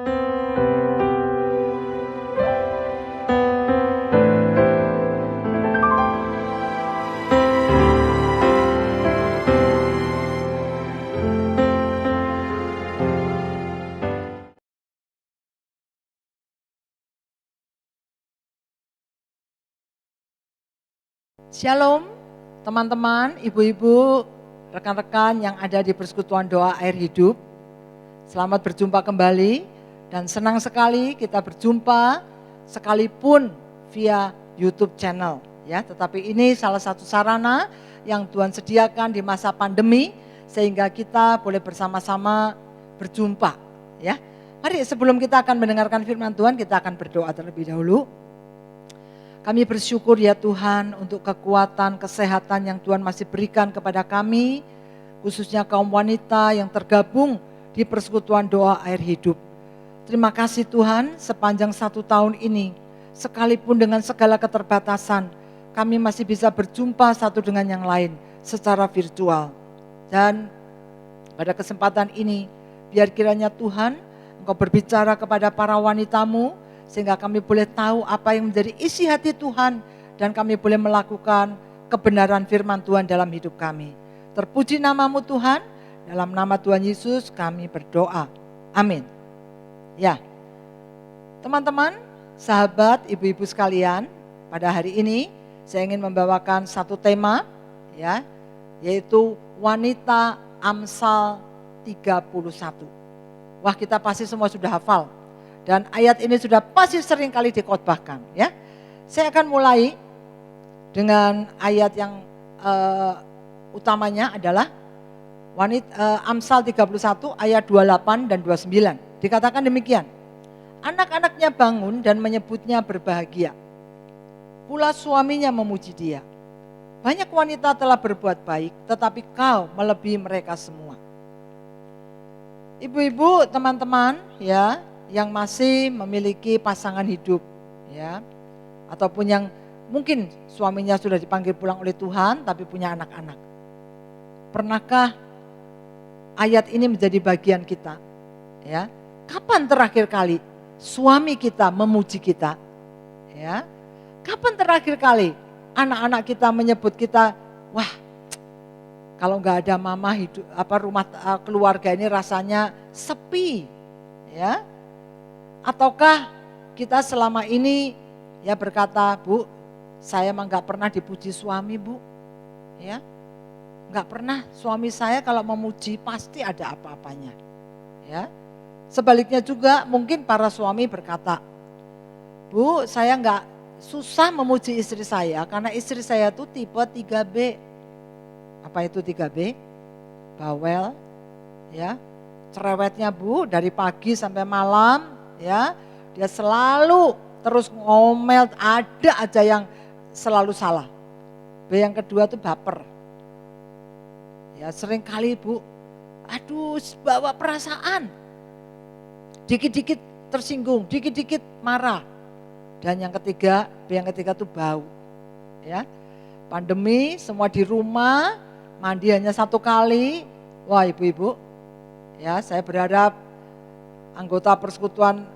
Shalom teman-teman, ibu-ibu, rekan-rekan yang ada di Persekutuan Doa Air Hidup. Selamat berjumpa kembali dan senang sekali kita berjumpa sekalipun via YouTube channel ya. Tetapi ini salah satu sarana yang Tuhan sediakan di masa pandemi sehingga kita boleh bersama-sama berjumpa ya. Mari sebelum kita akan mendengarkan firman Tuhan, kita akan berdoa terlebih dahulu. Kami bersyukur ya Tuhan untuk kekuatan, kesehatan yang Tuhan masih berikan kepada kami, khususnya kaum wanita yang tergabung di Persekutuan Doa Air Hidup. Terima kasih Tuhan, sepanjang 1 tahun ini, sekalipun dengan segala keterbatasan, kami masih bisa berjumpa satu dengan yang lain secara virtual. Dan pada kesempatan ini, biar kiranya Tuhan, Engkau berbicara kepada para wanitamu, sehingga kami boleh tahu apa yang menjadi isi hati Tuhan dan kami boleh melakukan kebenaran firman Tuhan dalam hidup kami. Terpuji namamu Tuhan, dalam nama Tuhan Yesus kami berdoa. Amin. Ya, teman-teman, sahabat, ibu-ibu sekalian, pada hari ini saya ingin membawakan satu tema, ya, yaitu wanita Amsal 31. Wah, kita pasti semua sudah hafal. Dan ayat ini sudah pasti sering kali dikhotbahkan ya. Saya akan mulai dengan ayat yang utamanya adalah Amsal 31 ayat 28 dan 29. Dikatakan demikian. Anak-anaknya bangun dan menyebutnya berbahagia. Pula suaminya memuji dia. Banyak wanita telah berbuat baik, tetapi kau melebihi mereka semua. Ibu-ibu, teman-teman ya, yang masih memiliki pasangan hidup ya, ataupun yang mungkin suaminya sudah dipanggil pulang oleh Tuhan tapi punya anak-anak. Pernahkah ayat ini menjadi bagian kita ya? Kapan terakhir kali suami kita memuji kita ya? Kapan terakhir kali anak-anak kita menyebut kita, wah, kalau nggak ada mama hidup rumah keluarga ini rasanya sepi ya? Ataukah kita selama ini ya berkata, Bu, saya emang gak pernah dipuji suami, Bu. Ya, gak pernah. Suami saya kalau memuji pasti ada apa-apanya. Ya, sebaliknya juga mungkin para suami berkata, Bu, saya gak susah memuji istri saya karena istri saya tuh tipe 3B. Apa itu 3B? Bawel, ya, cerewetnya Bu dari pagi sampai malam. Ya, dia selalu terus ngomel, ada aja yang selalu salah. B yang kedua tuh baper. Ya, sering kali Bu, aduh, bawa perasaan. Dikit-dikit tersinggung, dikit-dikit marah. Dan yang ketiga, B yang ketiga tuh bau. Ya. Pandemi, semua di rumah, mandi hanya 1 kali. Wah, ibu-ibu, ya, saya berharap anggota Persekutuan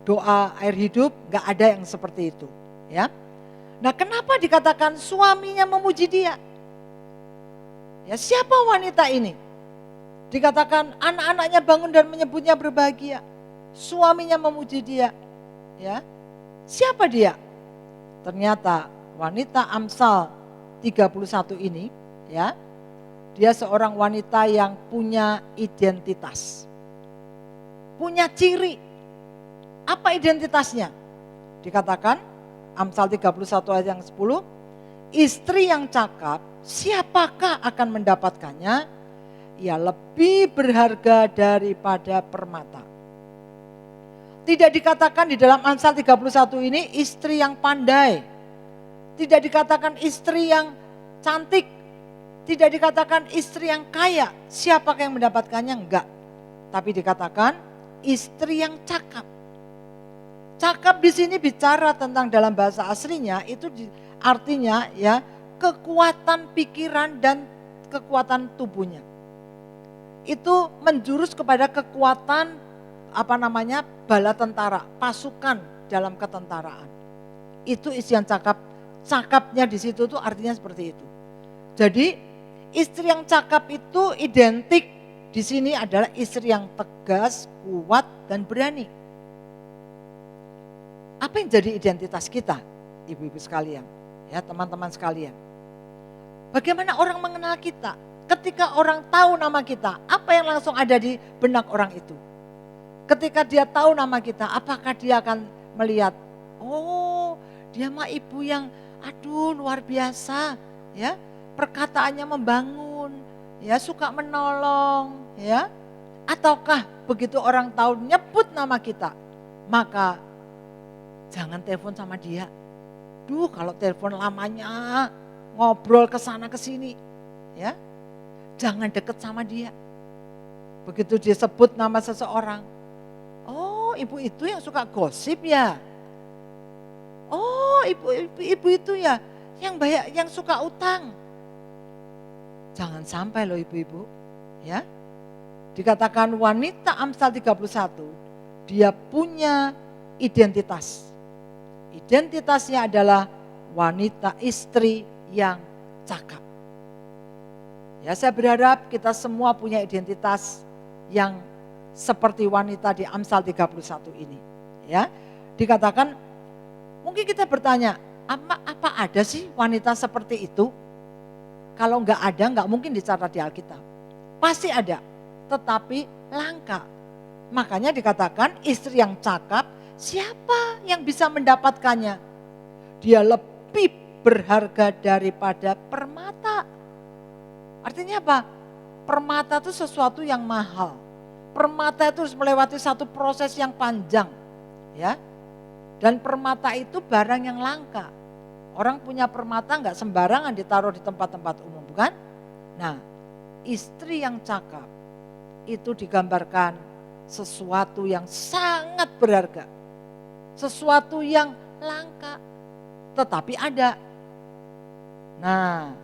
Doa Air Hidup gak ada yang seperti itu ya. Nah, kenapa dikatakan suaminya memuji dia? Ya, siapa wanita ini? Dikatakan anak-anaknya bangun dan menyebutnya berbahagia. Suaminya memuji dia. Ya. Siapa dia? Ternyata wanita Amsal 31 ini ya, dia seorang wanita yang punya identitas. Punya ciri. Apa identitasnya? Dikatakan Amsal 31 ayat yang 10, istri yang cakap, siapakah akan mendapatkannya? Ia lebih berharga daripada permata. Tidak dikatakan di dalam Amsal 31 ini istri yang pandai. Tidak dikatakan istri yang cantik. Tidak dikatakan istri yang kaya. Siapakah yang mendapatkannya? Enggak. Tapi dikatakan istri yang cakap. Cakap di sini bicara tentang dalam bahasa aslinya itu artinya ya kekuatan pikiran dan kekuatan tubuhnya. Itu menjurus kepada kekuatan bala tentara, pasukan dalam ketentaraan. Itu istri yang cakap. Cakapnya di situ tuh artinya seperti itu. Jadi istri yang cakap itu identik di sini adalah istri yang tegas, kuat, dan berani. Apa yang jadi identitas kita, ibu-ibu sekalian, ya teman-teman sekalian? Bagaimana orang mengenal kita? Ketika orang tahu nama kita, apa yang langsung ada di benak orang itu? Ketika dia tahu nama kita, apakah dia akan melihat, oh dia mah ibu yang luar biasa, ya perkataannya membangun, ya suka menolong, ya? Ataukah begitu orang tahu nyebut nama kita, maka jangan telepon sama dia. Kalau telepon lamanya ngobrol ke sana ke sini, ya. Jangan deket sama dia. Begitu dia sebut nama seseorang, oh ibu itu yang suka gosip ya. Oh ibu itu ya yang suka utang. Jangan sampai loh ibu-ibu, ya. Dikatakan wanita Amsal 31, dia punya identitas. Identitasnya adalah wanita istri yang cakap. Ya, saya berharap kita semua punya identitas yang seperti wanita di Amsal 31 ini. Ya, dikatakan mungkin kita bertanya, apa ada sih wanita seperti itu? Kalau enggak ada, enggak mungkin dicatat di Alkitab. Pasti ada, tetapi langka. Makanya dikatakan istri yang cakap, siapa yang bisa mendapatkannya? Dia lebih berharga daripada permata. Artinya apa? Permata itu sesuatu yang mahal. Permata itu harus melewati satu proses yang panjang. Ya. Dan permata itu barang yang langka. Orang punya permata enggak sembarangan ditaruh di tempat-tempat umum, bukan? Nah, istri yang cakap itu digambarkan sesuatu yang sangat berharga. Sesuatu yang langka, tetapi ada. Nah,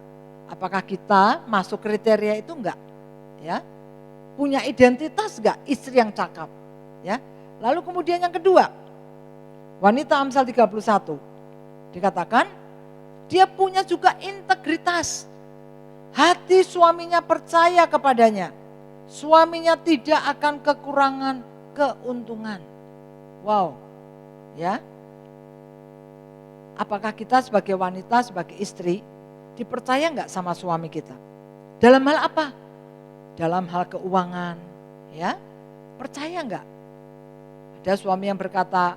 apakah kita masuk kriteria itu enggak? Ya. Punya identitas enggak istri yang cakap? Ya. Lalu kemudian yang kedua, wanita Amsal 31 dikatakan dia punya juga integritas. Hati suaminya percaya kepadanya. Suaminya tidak akan kekurangan keuntungan. Wow. Ya. Apakah kita sebagai wanita, sebagai istri dipercaya enggak sama suami kita? Dalam hal apa? Dalam hal keuangan, ya. Percaya enggak? Ada suami yang berkata,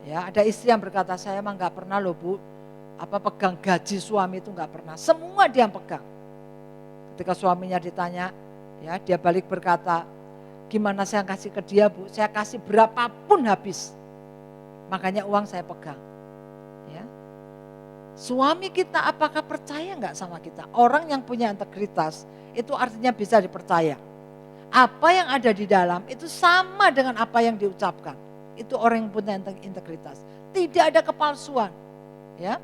ya, ada istri yang berkata, saya emang enggak pernah loh Bu, pegang gaji suami itu enggak pernah. Semua dia yang pegang. Ketika suaminya ditanya, ya, dia balik berkata, gimana saya kasih ke dia Bu? Saya kasih berapapun habis. Makanya uang saya pegang. Ya. Suami kita apakah percaya enggak sama kita? Orang yang punya integritas itu artinya bisa dipercaya. Apa yang ada di dalam itu sama dengan apa yang diucapkan. Itu orang yang punya integritas. Tidak ada kepalsuan. Ya.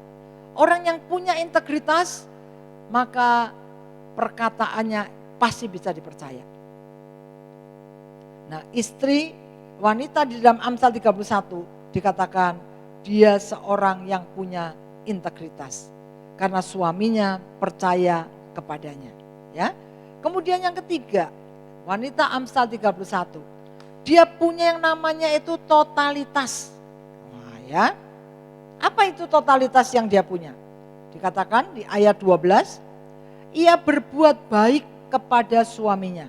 Orang yang punya integritas maka perkataannya pasti bisa dipercaya. Nah, istri wanita di dalam Amsal 31 dikatakan dia seorang yang punya integritas karena suaminya percaya kepadanya, ya. Kemudian yang ketiga, wanita Amsal 31, dia punya yang namanya itu totalitas. Nah, ya. Apa itu totalitas yang dia punya? Dikatakan di ayat 12, ia berbuat baik kepada suaminya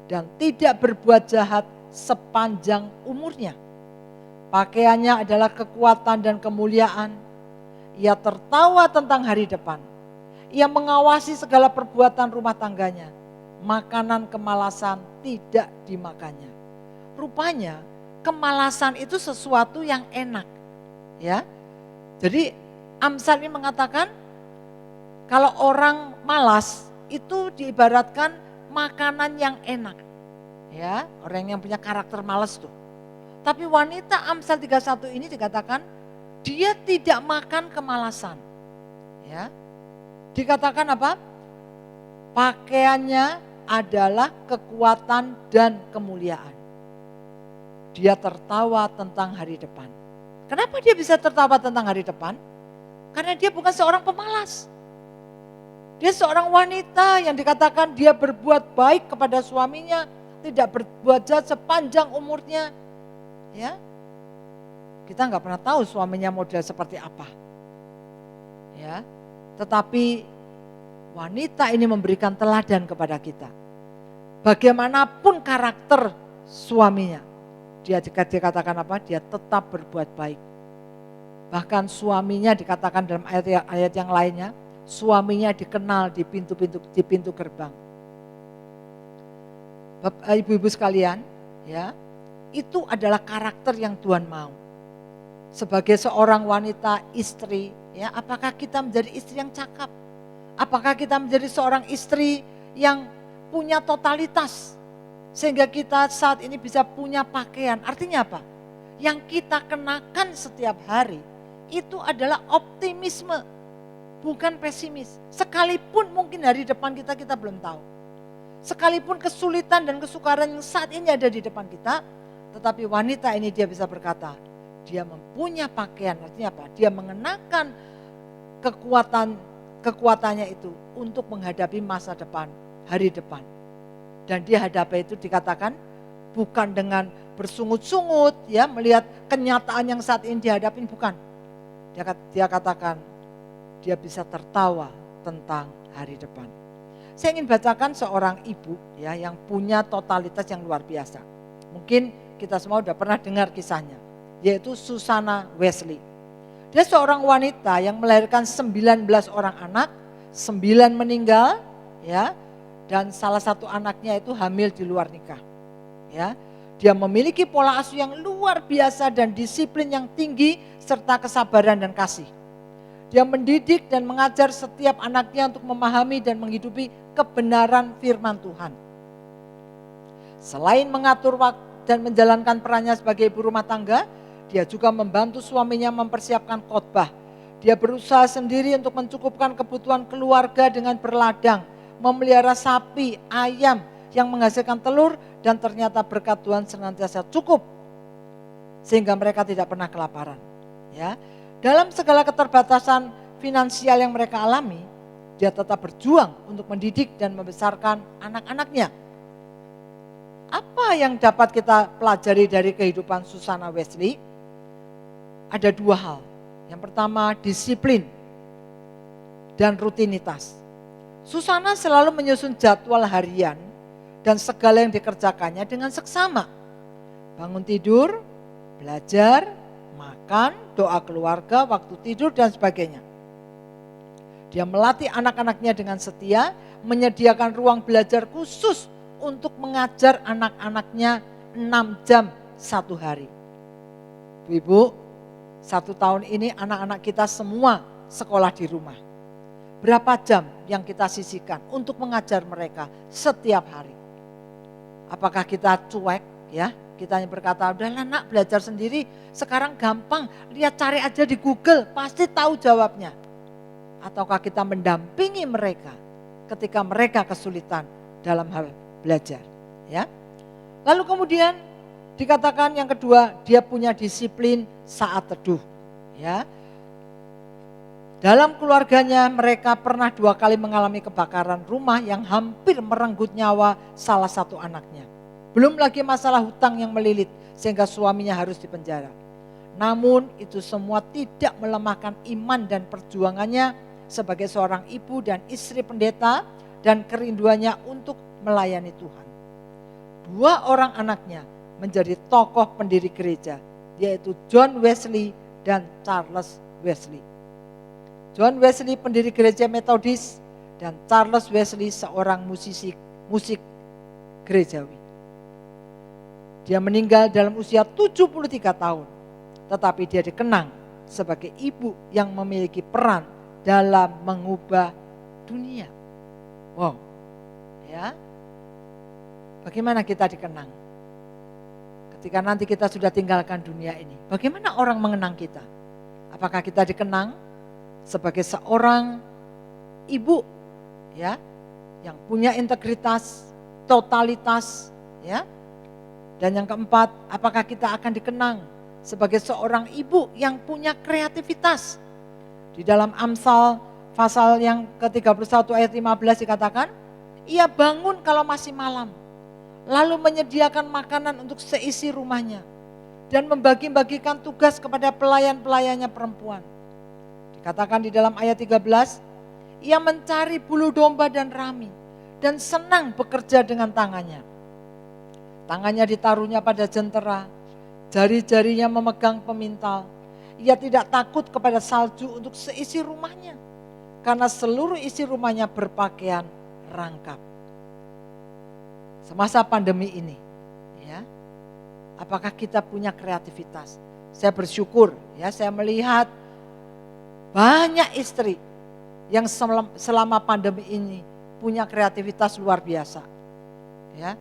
dan tidak berbuat jahat sepanjang umurnya. Pakaiannya adalah kekuatan dan kemuliaan. Ia tertawa tentang hari depan. Ia mengawasi segala perbuatan rumah tangganya. Makanan kemalasan tidak dimakannya. Rupanya kemalasan itu sesuatu yang enak. Ya. Jadi Amsal ini mengatakan kalau orang malas itu diibaratkan makanan yang enak. Ya, orang yang punya karakter malas tuh. Tapi wanita Amsal 31 ini dikatakan dia tidak makan kemalasan. Ya. Dikatakan apa? Pakaiannya adalah kekuatan dan kemuliaan. dia tertawa tentang hari depan. Kenapa dia bisa tertawa tentang hari depan? Karena dia bukan seorang pemalas. Dia seorang wanita yang dikatakan dia berbuat baik kepada suaminya, tidak berbuat jahat sepanjang umurnya. Ya, kita nggak pernah tahu suaminya model seperti apa. Ya, tetapi wanita ini memberikan teladan kepada kita. Bagaimanapun karakter suaminya, dia dikatakan apa? Dia tetap berbuat baik. Bahkan suaminya dikatakan dalam ayat yang lainnya, suaminya dikenal di pintu gerbang. Ibu-ibu sekalian, ya, itu adalah karakter yang Tuhan mau. Sebagai seorang wanita istri, ya, apakah kita menjadi istri yang cakap? Apakah kita menjadi seorang istri yang punya totalitas sehingga kita saat ini bisa punya pakaian? Artinya apa? Yang kita kenakan setiap hari itu adalah optimisme, bukan pesimis. Sekalipun mungkin hari depan kita belum tahu. Sekalipun kesulitan dan kesukaran yang saat ini ada di depan kita, tetapi wanita ini dia bisa berkata, dia mempunyai pakaian, artinya apa? Dia mengenakan kekuatannya itu untuk menghadapi masa depan, hari depan. Dan dia hadapi itu dikatakan bukan dengan bersungut-sungut, ya, melihat kenyataan yang saat ini dihadapin, bukan. Dia katakan dia bisa tertawa tentang hari depan. Saya ingin bacakan seorang ibu, ya, yang punya totalitas yang luar biasa. Mungkin kita semua sudah pernah dengar kisahnya, yaitu Susanna Wesley. Dia seorang wanita yang melahirkan 19 orang anak, 9 meninggal, ya, dan salah satu anaknya itu hamil di luar nikah. Ya, dia memiliki pola asuh yang luar biasa dan disiplin yang tinggi serta kesabaran dan kasih. Dia mendidik dan mengajar setiap anaknya untuk memahami dan menghidupi kebenaran firman Tuhan. Selain mengatur waktu dan menjalankan perannya sebagai ibu rumah tangga, dia juga membantu suaminya mempersiapkan khotbah. Dia berusaha sendiri untuk mencukupkan kebutuhan keluarga dengan berladang, memelihara sapi, ayam yang menghasilkan telur, dan ternyata berkat Tuhan senantiasa cukup sehingga mereka tidak pernah kelaparan. Ya, dalam segala keterbatasan finansial yang mereka alami, dia tetap berjuang untuk mendidik dan membesarkan anak-anaknya. Apa yang dapat kita pelajari dari kehidupan Susanna Wesley? Ada 2 hal. Yang pertama, disiplin dan rutinitas. Susanna selalu menyusun jadwal harian dan segala yang dikerjakannya dengan seksama. Bangun tidur, belajar, makan, doa keluarga, waktu tidur, dan sebagainya. Dia melatih anak-anaknya dengan setia, menyediakan ruang belajar khusus untuk mengajar anak-anaknya 6 jam satu hari. Ibu, 1 tahun ini anak-anak kita semua sekolah di rumah. Berapa jam yang kita sisihkan untuk mengajar mereka setiap hari? Apakah kita cuek, ya? Kita yang berkata, udahlah nak, belajar sendiri, sekarang gampang, lihat cari aja di Google, pasti tahu jawabnya. Ataukah kita mendampingi mereka ketika mereka kesulitan dalam hal belajar, ya? Lalu kemudian dikatakan yang kedua, dia punya disiplin saat teduh, ya. Dalam keluarganya mereka pernah 2 kali mengalami kebakaran rumah yang hampir merenggut nyawa salah satu anaknya. Belum lagi masalah hutang yang melilit sehingga suaminya harus dipenjara. Namun itu semua tidak melemahkan iman dan perjuangannya sebagai seorang ibu dan istri pendeta dan kerinduannya untuk melayani Tuhan. 2 orang anaknya menjadi tokoh pendiri gereja, yaitu John Wesley dan Charles Wesley. John Wesley pendiri gereja Metodis dan Charles Wesley seorang musik gerejawi. Dia meninggal dalam usia 73 tahun, tetapi dia dikenang sebagai ibu yang memiliki peran dalam mengubah dunia. Wow, ya. Bagaimana kita dikenang? Ketika nanti kita sudah tinggalkan dunia ini, bagaimana orang mengenang kita? Apakah kita dikenang sebagai seorang ibu, ya, yang punya integritas, totalitas, ya, Dan yang keempat, apakah kita akan dikenang sebagai seorang ibu yang punya kreativitas? Di dalam Amsal pasal yang ke-31 ayat 15 dikatakan, ia bangun kalau masih malam, lalu menyediakan makanan untuk seisi rumahnya, dan membagi-bagikan tugas kepada pelayan-pelayannya perempuan. Dikatakan di dalam ayat 13, ia mencari bulu domba dan rami, dan senang bekerja dengan tangannya. Tangannya ditaruhnya pada jentera, jari-jarinya memegang pemintal. Ia tidak takut kepada salju untuk seisi rumahnya, karena seluruh isi rumahnya berpakaian rangkap. Semasa pandemi ini, ya, apakah kita punya kreativitas? Saya bersyukur, ya, saya melihat banyak istri yang selama pandemi ini punya kreativitas luar biasa, ya.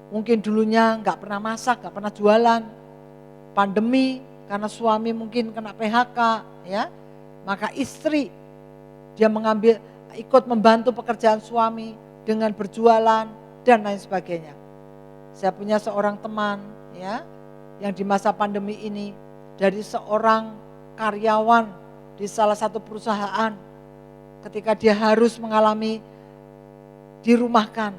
Mungkin dulunya nggak pernah masak, nggak pernah jualan. Pandemi karena suami mungkin kena PHK, ya, maka istri dia ikut membantu pekerjaan suami dengan berjualan dan lain sebagainya. Saya punya seorang teman, ya, yang di masa pandemi ini dari seorang karyawan di salah satu perusahaan, ketika dia harus mengalami dirumahkan,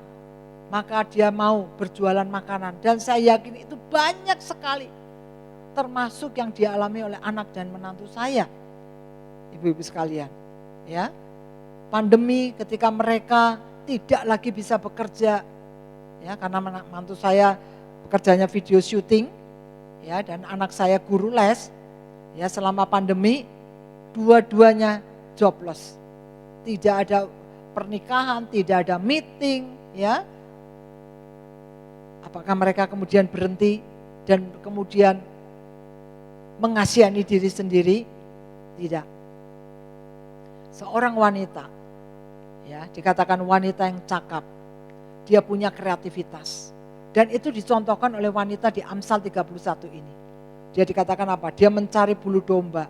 maka dia mau berjualan makanan. Dan saya yakin itu banyak sekali, termasuk yang dialami oleh anak dan menantu saya, ibu-ibu sekalian. Ya, pandemi ketika mereka tidak lagi bisa bekerja, ya, karena menantu saya bekerjanya video syuting, ya, dan anak saya guru les, ya, selama pandemi dua-duanya jobless, tidak ada pernikahan, tidak ada meeting, ya. Apakah mereka kemudian berhenti dan kemudian mengasihani diri sendiri? Tidak. Seorang wanita, ya, dikatakan wanita yang cakap, dia punya kreativitas. Dan itu dicontohkan oleh wanita di Amsal 31 ini. Dia dikatakan apa? Dia mencari bulu domba,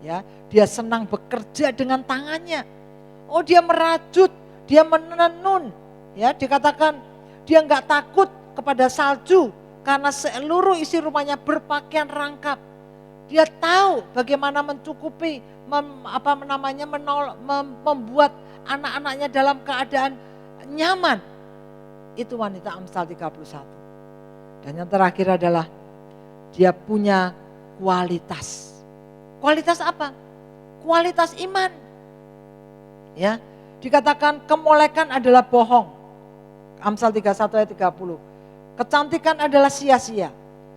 ya. Dia senang bekerja dengan tangannya. Oh, dia merajut, dia menenun, ya. Dikatakan dia enggak takut kepada salju karena seluruh isi rumahnya berpakaian rangkap. Dia tahu bagaimana mencukupi, membuat anak-anaknya dalam keadaan nyaman. Itu wanita Amsal 31. Dan yang terakhir adalah dia punya kualitas. Kualitas apa? Kualitas iman. Ya, dikatakan kemolekan adalah bohong. Amsal 31 ayat 30. Kecantikan adalah sia-sia,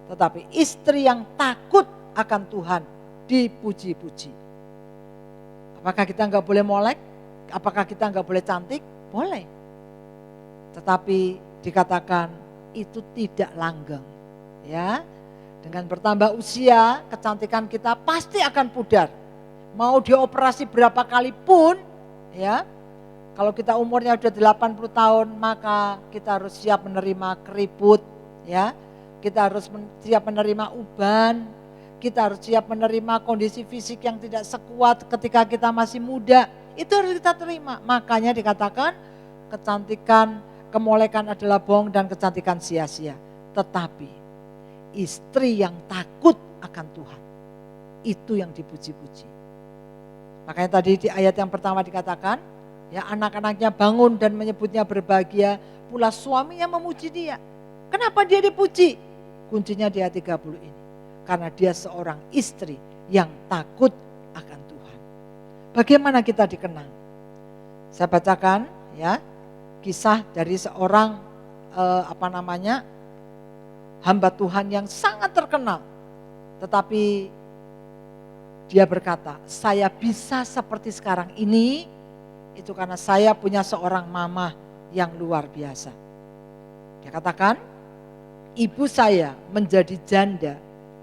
tetapi istri yang takut akan Tuhan dipuji-puji. Apakah kita enggak boleh molek? Apakah kita enggak boleh cantik? Boleh. Tetapi dikatakan itu tidak langgeng. Ya, dengan bertambah usia, kecantikan kita pasti akan pudar. Mau dioperasi berapa kali pun, ya, kalau kita umurnya sudah 80 tahun, maka kita harus siap menerima keriput, ya. Kita harus siap menerima uban, kita harus siap menerima kondisi fisik yang tidak sekuat ketika kita masih muda. Itu harus kita terima. Makanya dikatakan kecantikan, kemolekan adalah bohong dan kecantikan sia-sia. Tetapi istri yang takut akan Tuhan, itu yang dipuji-puji. Makanya tadi di ayat yang pertama dikatakan, ya, anak-anaknya bangun dan menyebutnya berbahagia, pula suaminya memuji dia. Kenapa dia dipuji? Kuncinya di ayat 30 ini. Karena dia seorang istri yang takut akan Tuhan. Bagaimana kita dikenang? Saya bacakan, ya, kisah dari seorang hamba Tuhan yang sangat terkenal. Tetapi dia berkata, saya bisa seperti sekarang ini, itu karena saya punya seorang mama yang luar biasa. Dia katakan, ibu saya menjadi janda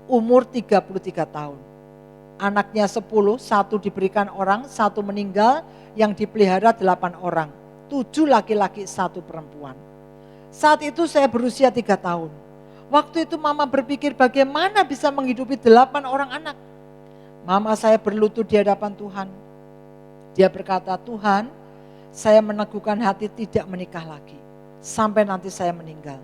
umur 33 tahun. Anaknya 10, 1 diberikan orang, 1 meninggal, yang dipelihara 8 orang. 7 laki-laki, 1 perempuan. Saat itu saya berusia 3 tahun. Waktu itu mama berpikir bagaimana bisa menghidupi 8 orang anak. Mama saya berlutut di hadapan Tuhan. Dia berkata, Tuhan, saya meneguhkan hati tidak menikah lagi sampai nanti saya meninggal.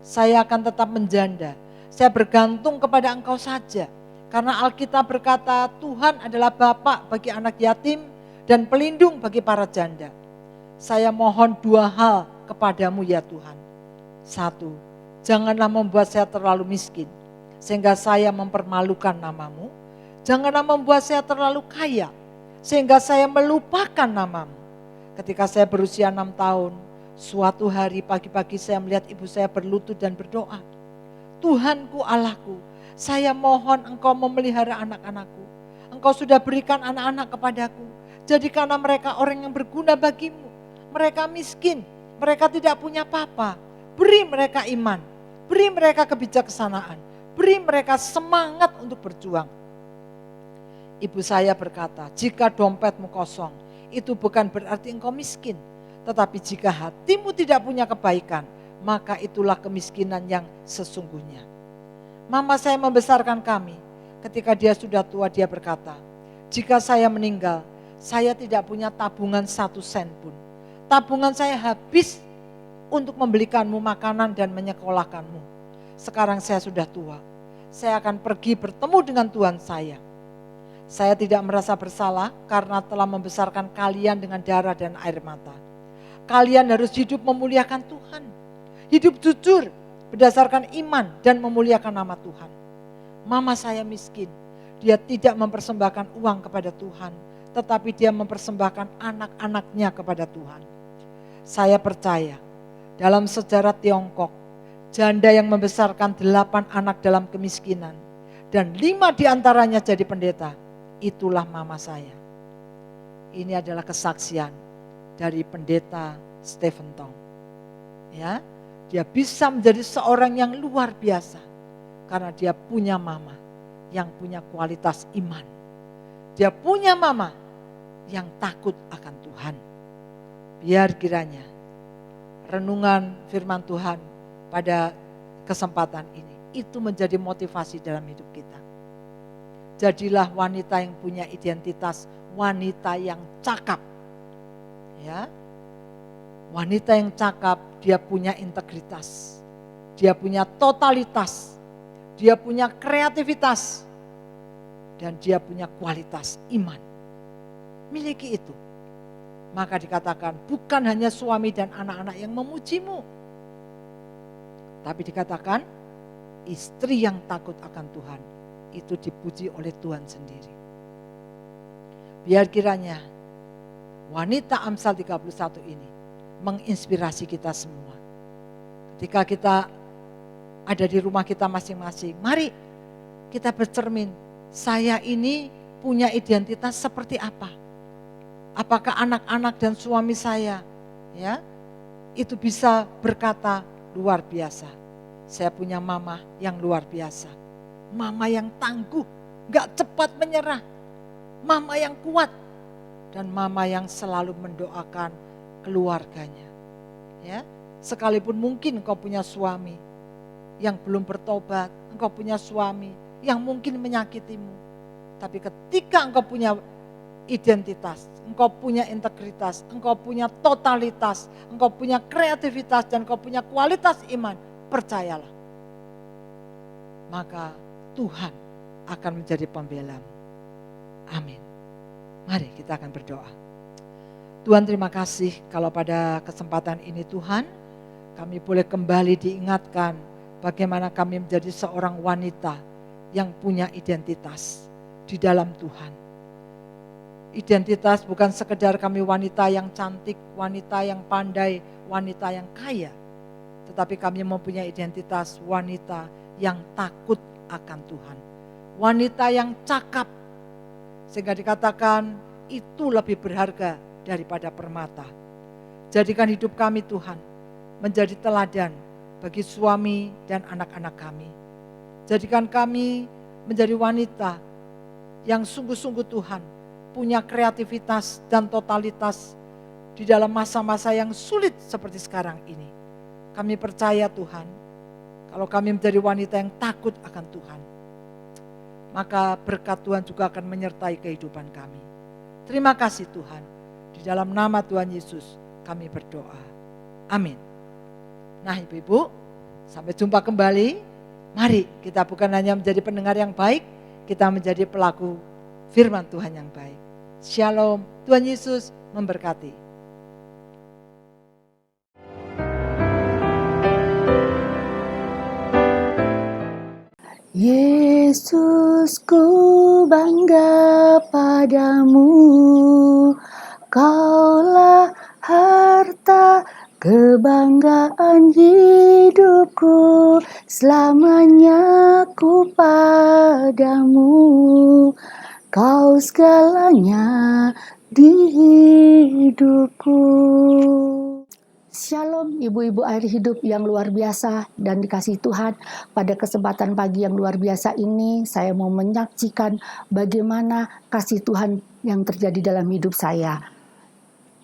Saya akan tetap menjanda. Saya bergantung kepada Engkau saja. Karena Alkitab berkata Tuhan adalah Bapa bagi anak yatim dan pelindung bagi para janda. Saya mohon dua hal kepadamu ya Tuhan. Satu, janganlah membuat saya terlalu miskin sehingga saya mempermalukan namamu. Janganlah membuat saya terlalu kaya sehingga saya melupakan namamu. Ketika saya berusia 6 tahun, suatu hari pagi-pagi saya melihat ibu saya berlutut dan berdoa. Tuhanku Allahku, saya mohon Engkau memelihara anak-anakku. Engkau sudah berikan anak-anak kepadaku. Jadikanlah mereka orang yang berguna bagimu. Mereka miskin, mereka tidak punya apa-apa. Beri mereka iman, beri mereka kebijaksanaan, beri mereka semangat untuk berjuang. Ibu saya berkata, jika dompetmu kosong, itu bukan berarti engkau miskin. Tetapi jika hatimu tidak punya kebaikan, maka itulah kemiskinan yang sesungguhnya. Mama saya membesarkan kami. Ketika dia sudah tua, dia berkata, jika saya meninggal, saya tidak punya tabungan 1 sen pun. Tabungan saya habis untuk membelikanmu makanan dan menyekolahkanmu. Sekarang saya sudah tua. Saya akan pergi bertemu dengan Tuhan saya. Saya tidak merasa bersalah karena telah membesarkan kalian dengan darah dan air mata. Kalian harus hidup memuliakan Tuhan. Hidup jujur berdasarkan iman dan memuliakan nama Tuhan. Mama saya miskin. Dia tidak mempersembahkan uang kepada Tuhan, tetapi dia mempersembahkan anak-anaknya kepada Tuhan. Saya percaya dalam sejarah Tiongkok, janda yang membesarkan 8 anak dalam kemiskinan dan 5 diantaranya jadi pendeta, itulah mama saya. Ini adalah kesaksian dari pendeta Stephen Tong. Ya, dia bisa menjadi seorang yang luar biasa karena dia punya mama yang punya kualitas iman. Dia punya mama yang takut akan Tuhan. Biar kiranya renungan firman Tuhan pada kesempatan ini itu menjadi motivasi dalam hidup kita. Jadilah wanita yang punya identitas, wanita yang cakap. Ya. Wanita yang cakap, dia punya integritas. Dia punya totalitas. Dia punya kreativitas. Dan dia punya kualitas iman. Miliki itu. Maka dikatakan bukan hanya suami dan anak-anak yang memujimu. Tapi dikatakan istri yang takut akan Tuhan itu dipuji oleh Tuhan sendiri. Biar kiranya wanita Amsal 31 ini menginspirasi kita semua. Ketika kita ada di rumah kita masing-masing, mari kita bercermin, saya ini punya identitas seperti apa? Apakah anak-anak dan suami saya ya itu bisa berkata luar biasa. Saya punya mama yang luar biasa. Mama yang tangguh, gak cepat menyerah. Mama yang kuat. Dan mama yang selalu mendoakan keluarganya. Ya, sekalipun mungkin engkau punya suami yang belum bertobat. Engkau punya suami yang mungkin menyakitimu. Tapi ketika engkau punya identitas, engkau punya integritas, engkau punya totalitas, engkau punya kreativitas, dan engkau punya kualitas iman, percayalah. Maka Tuhan akan menjadi pembelamu. Amin. Mari kita akan berdoa. Tuhan, terima kasih kalau pada kesempatan ini Tuhan, kami boleh kembali diingatkan bagaimana kami menjadi seorang wanita yang punya identitas di dalam Tuhan. Identitas bukan sekedar kami wanita yang cantik, wanita yang pandai, wanita yang kaya. Tetapi kami mempunyai identitas wanita yang takut akan Tuhan. Wanita yang cakap. Sehingga dikatakan itu lebih berharga daripada permata. Jadikan hidup kami Tuhan menjadi teladan bagi suami dan anak-anak kami. Jadikan kami menjadi wanita yang sungguh-sungguh Tuhan punya kreativitas dan totalitas di dalam masa-masa yang sulit seperti sekarang ini. Kami percaya Tuhan, kalau kami menjadi wanita yang takut akan Tuhan, maka berkat Tuhan juga akan menyertai kehidupan kami. Terima kasih Tuhan, di dalam nama Tuhan Yesus kami berdoa. Amin. Nah ibu-ibu, Sampai jumpa kembali. Mari kita bukan hanya menjadi pendengar yang baik, kita menjadi pelaku firman Tuhan yang baik. Shalom, Tuhan Yesus memberkati. Yesus, ku bangga padamu, Kaulah harta kebanggaan hidupku, selamanya ku padamu, Kau segalanya di hidupku. Shalom ibu-ibu air hidup yang luar biasa dan dikasihi Tuhan. Pada kesempatan pagi yang luar biasa ini, saya mau menyaksikan bagaimana kasih Tuhan yang terjadi dalam hidup saya.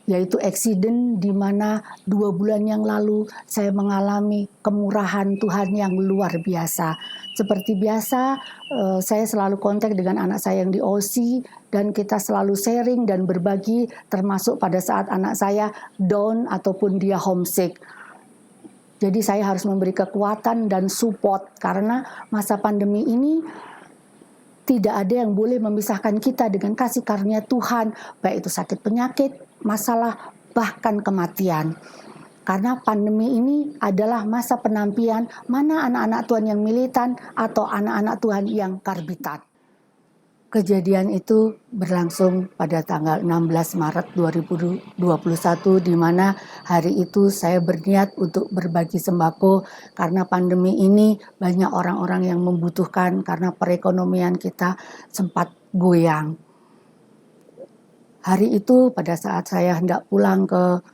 Yaitu eksiden di mana 2 bulan yang lalu saya mengalami kemurahan Tuhan yang luar biasa. Seperti biasa, saya selalu kontak dengan anak saya yang di OC dan kita selalu sharing dan berbagi, termasuk pada saat anak saya down ataupun dia homesick. Jadi saya harus memberi kekuatan dan support karena masa pandemi ini tidak ada yang boleh memisahkan kita dengan kasih karunia Tuhan, baik itu sakit penyakit, masalah, bahkan kematian. Karena pandemi ini adalah masa penampian mana anak-anak Tuhan yang militan atau anak-anak Tuhan yang karbitan. Kejadian itu berlangsung pada tanggal 16 Maret 2021 di mana hari itu saya berniat untuk berbagi sembako karena pandemi ini banyak orang-orang yang membutuhkan karena perekonomian kita sempat goyang. Hari itu pada saat saya hendak pulang ke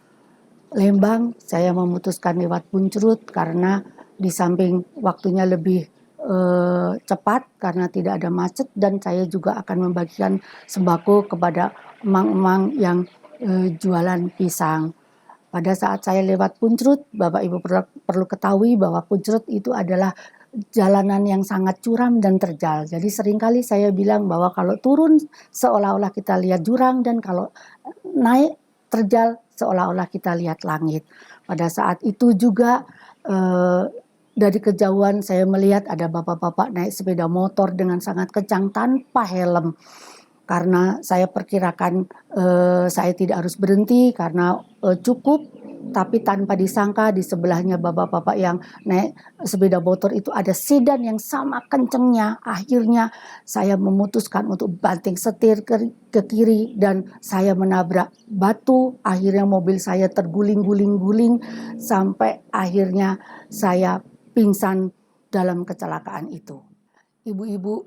Lembang, saya memutuskan lewat Puncrut karena di samping waktunya lebih cepat karena tidak ada macet dan saya juga akan membagikan sembako kepada emang-emang yang jualan pisang. Pada saat saya lewat Puncrut, Bapak Ibu perlu ketahui bahwa Puncrut itu adalah jalanan yang sangat curam dan terjal. Jadi seringkali saya bilang bahwa kalau turun seolah-olah kita lihat jurang dan kalau naik terjal seolah-olah kita lihat langit. Pada saat itu juga dari kejauhan saya melihat ada bapak-bapak naik sepeda motor dengan sangat kencang tanpa helm. Karena saya perkirakan saya tidak harus berhenti karena cukup, tapi tanpa disangka di sebelahnya bapak-bapak yang naik sepeda motor itu ada sedan yang sama kencengnya. Akhirnya saya memutuskan untuk banting setir ke kiri dan saya menabrak batu. Akhirnya mobil saya terguling-guling-guling sampai akhirnya saya pingsan dalam kecelakaan itu. Ibu-ibu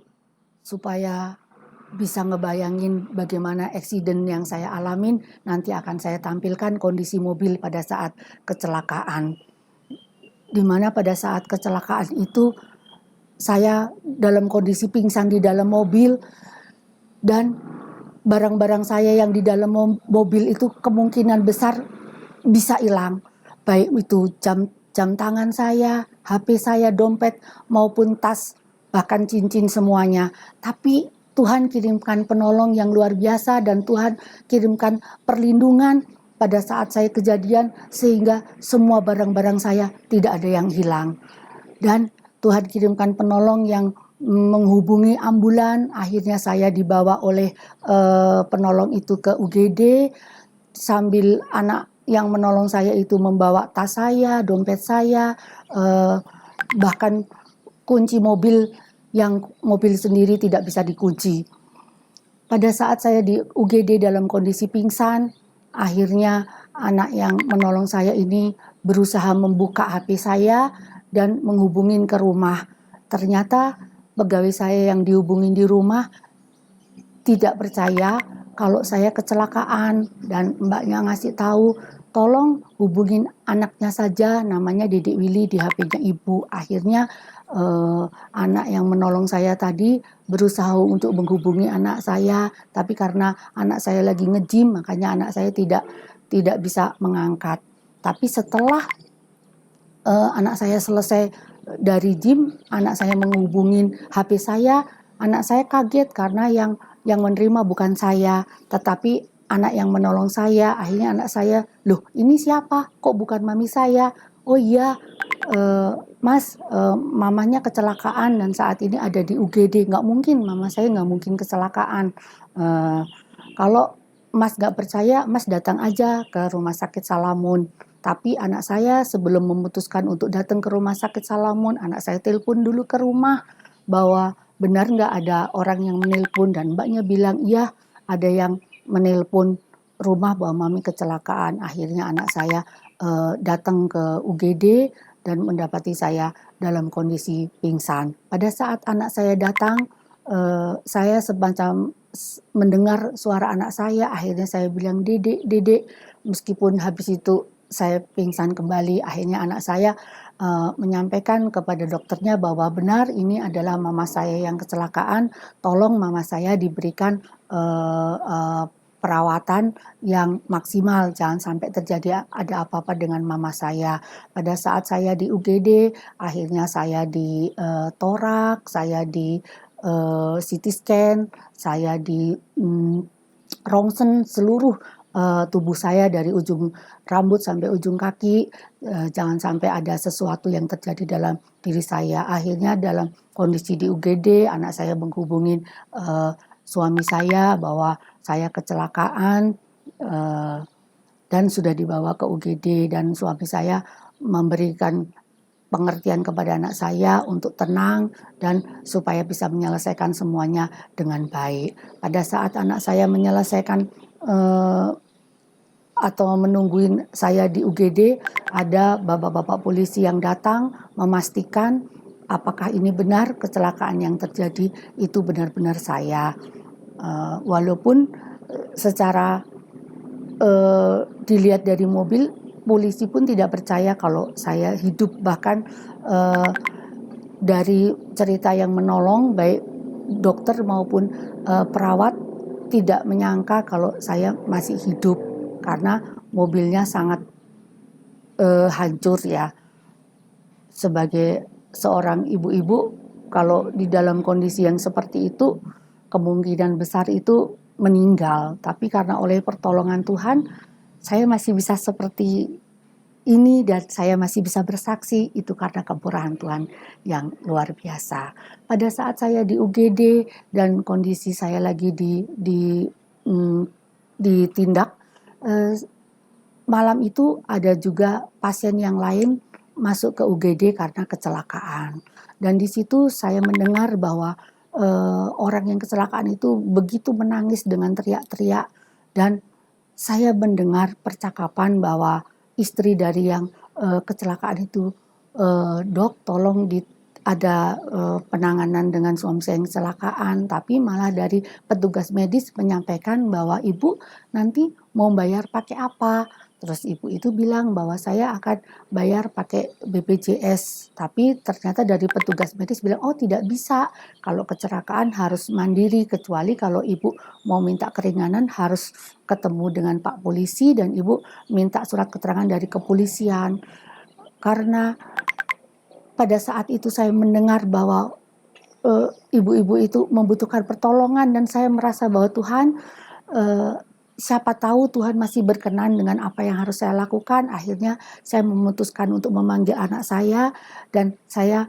supaya bisa ngebayangin bagaimana eksiden yang saya alamin, nanti akan saya tampilkan kondisi mobil pada saat kecelakaan. Dimana pada saat kecelakaan itu saya dalam kondisi pingsan di dalam mobil dan barang-barang saya yang di dalam mobil itu kemungkinan besar bisa hilang. Baik itu jam tangan saya, HP saya, dompet maupun tas, bahkan cincin semuanya. Tapi Tuhan kirimkan penolong yang luar biasa dan Tuhan kirimkan perlindungan pada saat saya kejadian sehingga semua barang-barang saya tidak ada yang hilang. Dan Tuhan kirimkan penolong yang menghubungi ambulan, akhirnya saya dibawa oleh penolong itu ke UGD sambil anak yang menolong saya itu membawa tas saya, dompet saya, bahkan kunci mobil yang mobil sendiri tidak bisa dikunci. Pada saat saya di UGD dalam kondisi pingsan, akhirnya anak yang menolong saya ini berusaha membuka HP saya dan menghubungin ke rumah. Ternyata pegawai saya yang dihubungin di rumah tidak percaya kalau saya kecelakaan dan mbaknya ngasih tahu tolong hubungin anaknya saja, namanya Dedek Willy di HP-nya ibu. Akhirnya anak yang menolong saya tadi berusaha untuk menghubungi anak saya, tapi karena anak saya lagi nge-gym makanya anak saya tidak bisa mengangkat. Tapi setelah anak saya selesai dari gym, anak saya menghubungin HP saya, anak saya kaget karena yang menerima bukan saya, tetapi anak yang menolong saya. Akhirnya anak saya, loh ini siapa? Kok bukan mami saya? oh iya Mas, mamanya kecelakaan dan saat ini ada di UGD. Nggak mungkin, mama saya nggak mungkin kecelakaan. Eh, Kalau Mas nggak percaya, Mas datang aja ke Rumah Sakit Salamun. Tapi anak saya sebelum memutuskan untuk datang ke Rumah Sakit Salamun, anak saya telepon dulu ke rumah bahwa benar nggak ada orang yang menelpon, dan mbaknya bilang iya ada yang menelpon rumah bahwa mami kecelakaan. Akhirnya anak saya datang ke UGD dan mendapati saya dalam kondisi pingsan. Pada saat anak saya datang, saya semacam mendengar suara anak saya. Akhirnya saya bilang, dedek, dedek. Meskipun habis itu saya pingsan kembali, akhirnya anak saya menyampaikan kepada dokternya bahwa benar ini adalah mama saya yang kecelakaan. Tolong mama saya diberikan perawatan yang maksimal, jangan sampai terjadi ada apa-apa dengan mama saya. Pada saat saya di UGD, akhirnya saya di torak, saya di CT scan, saya di rongsen seluruh tubuh saya dari ujung rambut sampai ujung kaki. Jangan sampai ada sesuatu yang terjadi dalam diri saya. Akhirnya dalam kondisi di UGD, anak saya menghubungin suami saya bahwa saya kecelakaan dan sudah dibawa ke UGD, dan suami saya memberikan pengertian kepada anak saya untuk tenang dan supaya bisa menyelesaikan semuanya dengan baik. Pada saat anak saya menyelesaikan atau menungguin saya di UGD, ada bapak-bapak polisi yang datang memastikan apakah ini benar kecelakaan yang terjadi itu benar-benar saya. Walaupun secara dilihat dari mobil, polisi pun tidak percaya kalau saya hidup. Bahkan dari cerita yang menolong, baik dokter maupun perawat tidak menyangka kalau saya masih hidup karena mobilnya sangat hancur ya. Sebagai seorang ibu-ibu, kalau di dalam kondisi yang seperti itu, kemungkinan besar itu meninggal. Tapi karena oleh pertolongan Tuhan, saya masih bisa seperti ini dan saya masih bisa bersaksi, itu karena kemurahan Tuhan yang luar biasa. Pada saat saya di UGD dan kondisi saya lagi ditindak, malam itu ada juga pasien yang lain masuk ke UGD karena kecelakaan. Dan di situ saya mendengar bahwa orang yang kecelakaan itu begitu menangis dengan teriak-teriak, dan saya mendengar percakapan bahwa istri dari yang kecelakaan itu, dok tolong ada penanganan dengan suami saya yang kecelakaan, tapi malah dari petugas medis menyampaikan bahwa ibu nanti mau bayar pakai apa. Terus ibu itu bilang bahwa saya akan bayar pakai BPJS, tapi ternyata dari petugas medis bilang, oh tidak bisa, kalau kecelakaan harus mandiri, kecuali kalau ibu mau minta keringanan harus ketemu dengan Pak Polisi dan ibu minta surat keterangan dari kepolisian. Karena pada saat itu saya mendengar bahwa ibu-ibu itu membutuhkan pertolongan, dan saya merasa bahwa Tuhan, siapa tahu Tuhan masih berkenan dengan apa yang harus saya lakukan. Akhirnya saya memutuskan untuk memanggil anak saya, dan saya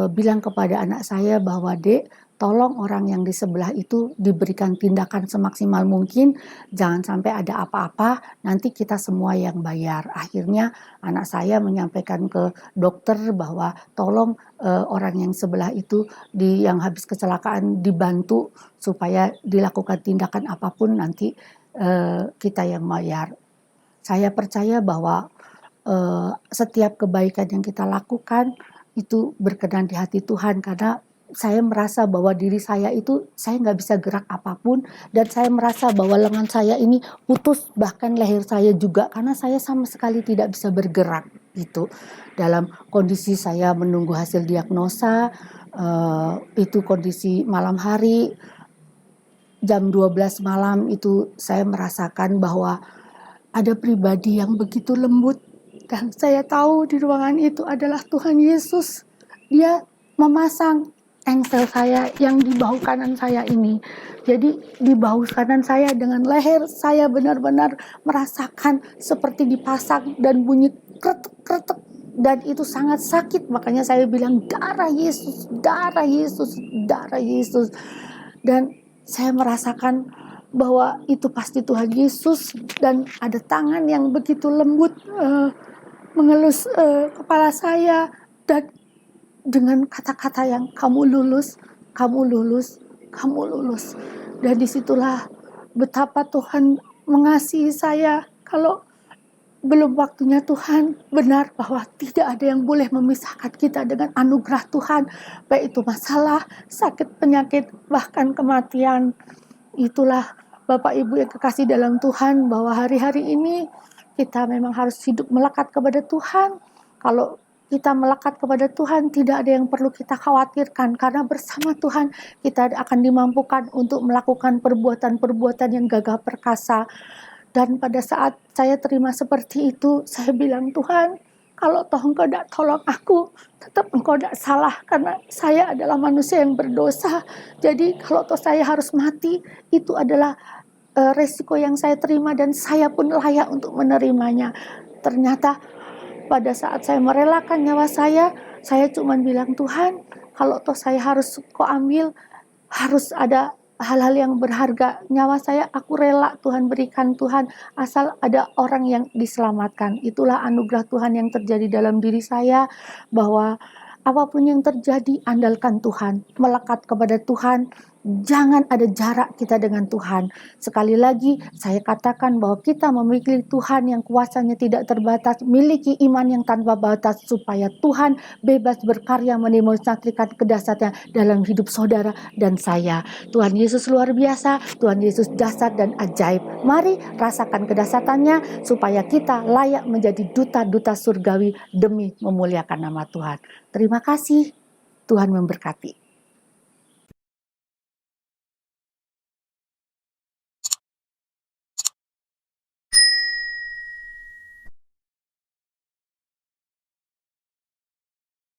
bilang kepada anak saya bahwa dek, tolong orang yang di sebelah itu diberikan tindakan semaksimal mungkin, jangan sampai ada apa-apa, nanti kita semua yang bayar. Akhirnya anak saya menyampaikan ke dokter bahwa tolong orang yang sebelah itu yang habis kecelakaan dibantu supaya dilakukan tindakan apapun, nanti kita yang bayar. Saya percaya bahwa setiap kebaikan yang kita lakukan itu berkenan di hati Tuhan, karena saya merasa bahwa diri saya itu saya nggak bisa gerak apapun, dan saya merasa bahwa lengan saya ini putus, bahkan leher saya juga, karena saya sama sekali tidak bisa bergerak gitu. Dalam kondisi saya menunggu hasil diagnosa, itu kondisi malam hari, jam 12 malam itu saya merasakan bahwa ada pribadi yang begitu lembut, dan saya tahu di ruangan itu adalah Tuhan Yesus. Dia memasang engsel saya yang di bahu kanan saya ini. Jadi di bahu kanan saya dengan leher saya benar-benar merasakan seperti dipasang, dan bunyi kretek, dan itu sangat sakit. Makanya saya bilang darah Yesus, darah Yesus, darah Yesus. Dan saya merasakan bahwa itu pasti Tuhan Yesus, dan ada tangan yang begitu lembut mengelus kepala saya, dan dengan kata-kata yang kamu lulus, kamu lulus, kamu lulus. Dan disitulah betapa Tuhan mengasihi saya. Kalau belum waktunya Tuhan, benar bahwa tidak ada yang boleh memisahkan kita dengan anugerah Tuhan, baik itu masalah, sakit, penyakit, bahkan kematian. Itulah Bapak Ibu yang kekasih dalam Tuhan, bahwa hari-hari ini kita memang harus hidup melekat kepada Tuhan. Kalau kita melekat kepada Tuhan, tidak ada yang perlu kita khawatirkan, karena bersama Tuhan kita akan dimampukan untuk melakukan perbuatan-perbuatan yang gagah perkasa. Dan pada saat saya terima seperti itu, saya bilang, Tuhan, kalau toh Engkau tidak tolong aku, tetap Engkau tidak salah, karena saya adalah manusia yang berdosa. Jadi kalau toh saya harus mati, itu adalah resiko yang saya terima, dan saya pun layak untuk menerimanya. Ternyata pada saat saya merelakan nyawa saya cuma bilang, Tuhan, kalau toh saya harus Kau ambil, harus ada hal-hal yang berharga. Nyawa saya aku rela Tuhan berikan, Tuhan, asal ada orang yang diselamatkan. Itulah anugerah Tuhan yang terjadi dalam diri saya, bahwa apapun yang terjadi, andalkan Tuhan, melekat kepada Tuhan. Jangan ada jarak kita dengan Tuhan. Sekali lagi saya katakan bahwa kita memiliki Tuhan yang kuasanya tidak terbatas, miliki iman yang tanpa batas, supaya Tuhan bebas berkarya mendemonstrasikan kedahsyatan dalam hidup saudara dan saya. Tuhan Yesus luar biasa, Tuhan Yesus dahsyat dan ajaib. Mari rasakan kedahsyatannya, supaya kita layak menjadi duta-duta surgawi demi memuliakan nama Tuhan. Terima kasih, Tuhan memberkati.